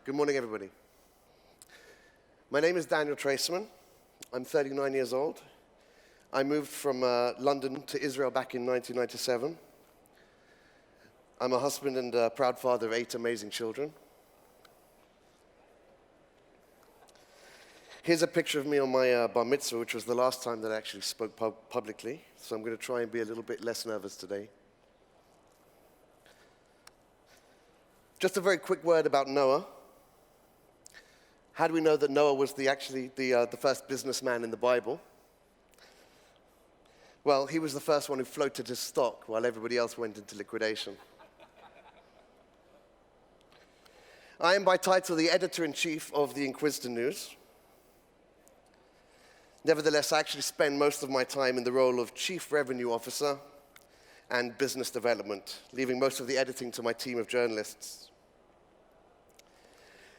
Good morning, everybody. My name is Daniel Treisman. I'm 39 years old. I moved from London to Israel back in 1997. I'm a husband and a proud father of 8 amazing children. Here's a picture of me on my bar mitzvah, which was the last time that I actually spoke publicly, so I'm going to try and be a little bit less nervous today. Just a very quick word about Noah. How do we know that Noah was actually the first businessman in the Bible? Well, he was the first one who floated his stock while everybody else went into liquidation. I am by title the editor-in-chief of the Inquisitr news. Nevertheless, I actually spend most of my time in the role of chief revenue officer and business development, leaving most of the editing to my team of journalists.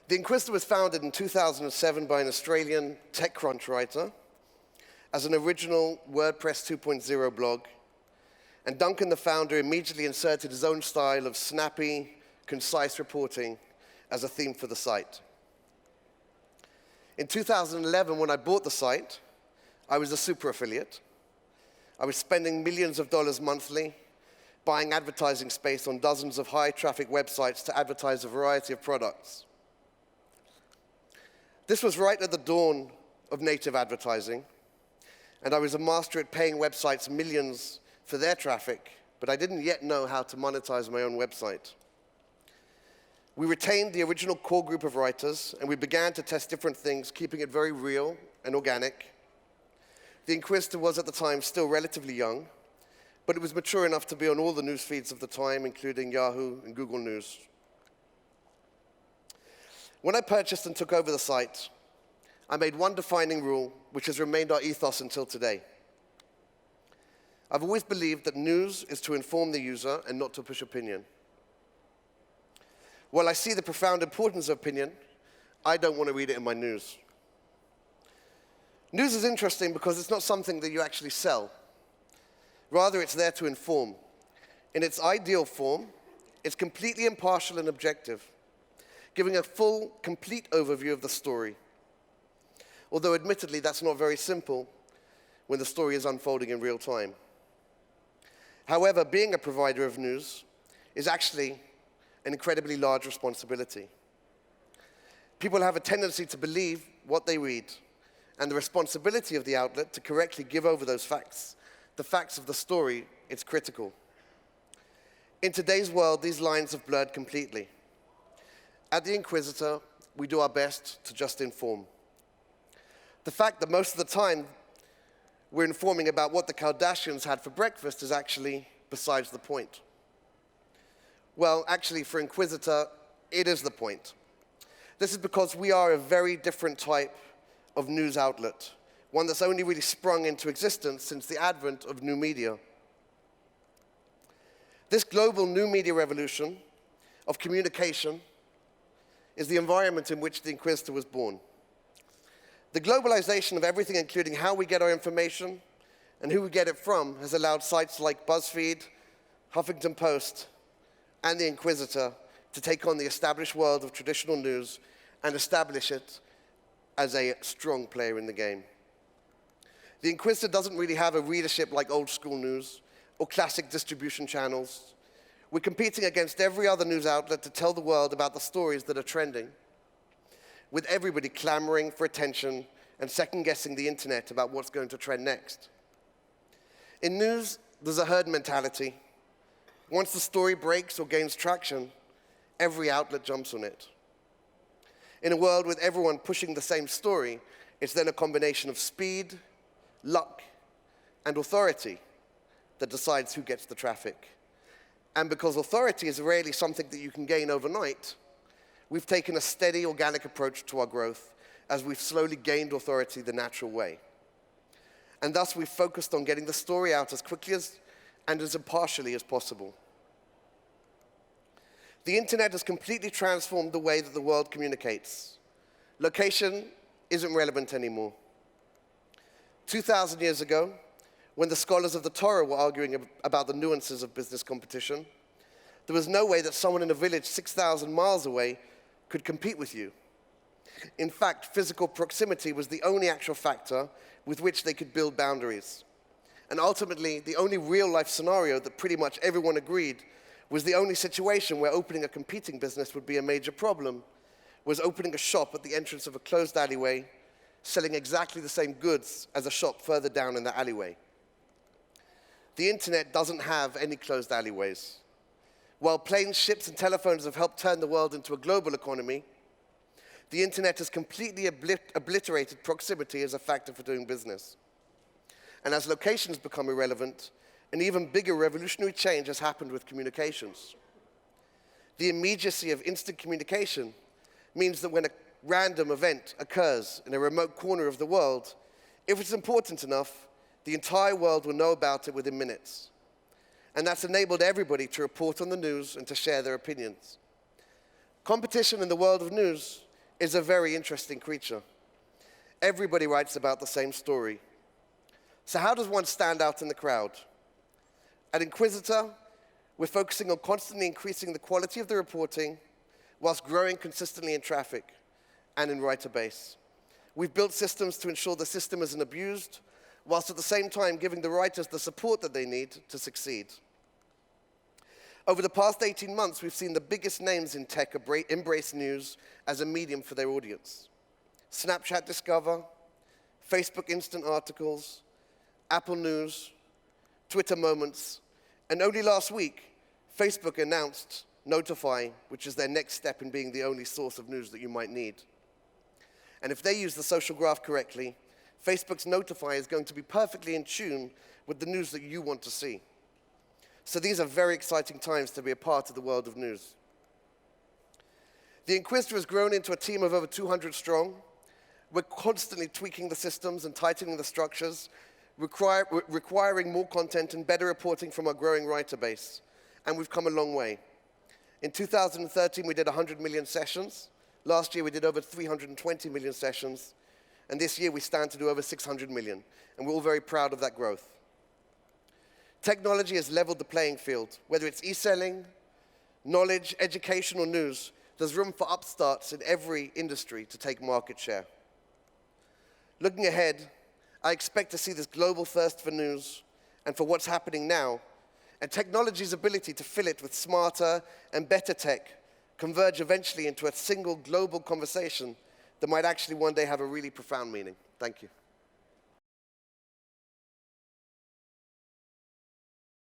The Inquisitr was founded in 2007 by an Australian TechCrunch writer as an original WordPress 2.0 blog, and Duncan, the founder, immediately inserted his own style of snappy, concise reporting as a theme for the site. In 2011, when I bought the site, I was a super affiliate. I was spending millions of dollars monthly, buying advertising space on dozens of high-traffic websites to advertise a variety of products. This was right at the dawn of native advertising, and I was a master at paying websites millions for their traffic, but I didn't yet know how to monetize my own website. We retained the original core group of writers, and we began to test different things, keeping it very real and organic. The Inquisitr was at the time still relatively young, but it was mature enough to be on all the news feeds of the time, including Yahoo and Google News. When I purchased and took over the site, I made one defining rule, which has remained our ethos until today. I've always believed that news is to inform the user and not to push opinion. While I see the profound importance of opinion, I don't want to read it in my news. News is interesting because it's not something that you actually sell. Rather, it's there to inform. In its ideal form, it's completely impartial and objective, giving a full, complete overview of the story. Although admittedly, that's not very simple when the story is unfolding in real time. However, being a provider of news is actually an incredibly large responsibility. People have a tendency to believe what they read, and the responsibility of the outlet to correctly give over those facts, the facts of the story, is critical. In today's world, these lines have blurred completely. At the Inquisitr, we do our best to just inform. The fact that most of the time we're informing about what the Kardashians had for breakfast is actually besides the point. Well, actually, for Inquisitr, it is the point. This is because we are a very different type of news outlet, one that's only really sprung into existence since the advent of new media. This global new media revolution of communication is the environment in which the Inquisitr was born. The globalization of everything, including how we get our information and who we get it from, has allowed sites like BuzzFeed, Huffington Post, and the Inquisitr to take on the established world of traditional news and establish it as a strong player in the game. The Inquisitr doesn't really have a readership like old school news or classic distribution channels. We're competing against every other news outlet to tell the world about the stories that are trending, with everybody clamoring for attention and second-guessing the internet about what's going to trend next. In news, there's a herd mentality. Once the story breaks or gains traction, every outlet jumps on it. In a world with everyone pushing the same story, it's then a combination of speed, luck, and authority that decides who gets the traffic. And because authority is rarely something that you can gain overnight, we've taken a steady, organic approach to our growth as we've slowly gained authority the natural way. And thus, we've focused on getting the story out as quickly and as impartially as possible. The internet has completely transformed the way that the world communicates. Location isn't relevant anymore. 2,000 years ago, when the scholars of the Torah were arguing about the nuances of business competition, there was no way that someone in a village 6,000 miles away could compete with you. In fact, physical proximity was the only actual factor with which they could build boundaries. And ultimately, the only real-life scenario that pretty much everyone agreed was the only situation where opening a competing business would be a major problem, was opening a shop at the entrance of a closed alleyway, selling exactly the same goods as a shop further down in the alleyway. The internet doesn't have any closed alleyways. While planes, ships, and telephones have helped turn the world into a global economy, the internet has completely obliterated proximity as a factor for doing business. And as locations become irrelevant, an even bigger revolutionary change has happened with communications. The immediacy of instant communication means that when a random event occurs in a remote corner of the world, if it's important enough, the entire world will know about it within minutes. And that's enabled everybody to report on the news and to share their opinions. Competition in the world of news is a very interesting creature. Everybody writes about the same story. So how does one stand out in the crowd? At Inquisitr, we're focusing on constantly increasing the quality of the reporting whilst growing consistently in traffic and in writer base. We've built systems to ensure the system isn't abused, whilst at the same time giving the writers the support that they need to succeed. Over the past 18 months, we've seen the biggest names in tech embrace news as a medium for their audience. Snapchat Discover, Facebook Instant Articles, Apple News, Twitter Moments, and only last week, Facebook announced Notify, which is their next step in being the only source of news that you might need. And if they use the social graph correctly, Facebook's Notify is going to be perfectly in tune with the news that you want to see. So these are very exciting times to be a part of the world of news. The Inquisitr has grown into a team of over 200 strong. We're constantly tweaking the systems and tightening the structures, requiring more content and better reporting from our growing writer base. And we've come a long way. In 2013, we did 100 million sessions. Last year, we did over 320 million sessions. And this year, we stand to do over 600 million. And we're all very proud of that growth. Technology has leveled the playing field. Whether it's e-selling, knowledge, education, or news, there's room for upstarts in every industry to take market share. Looking ahead, I expect to see this global thirst for news and for what's happening now, and technology's ability to fill it with smarter and better tech converge eventually into a single global conversation that might actually one day have a really profound meaning. Thank you.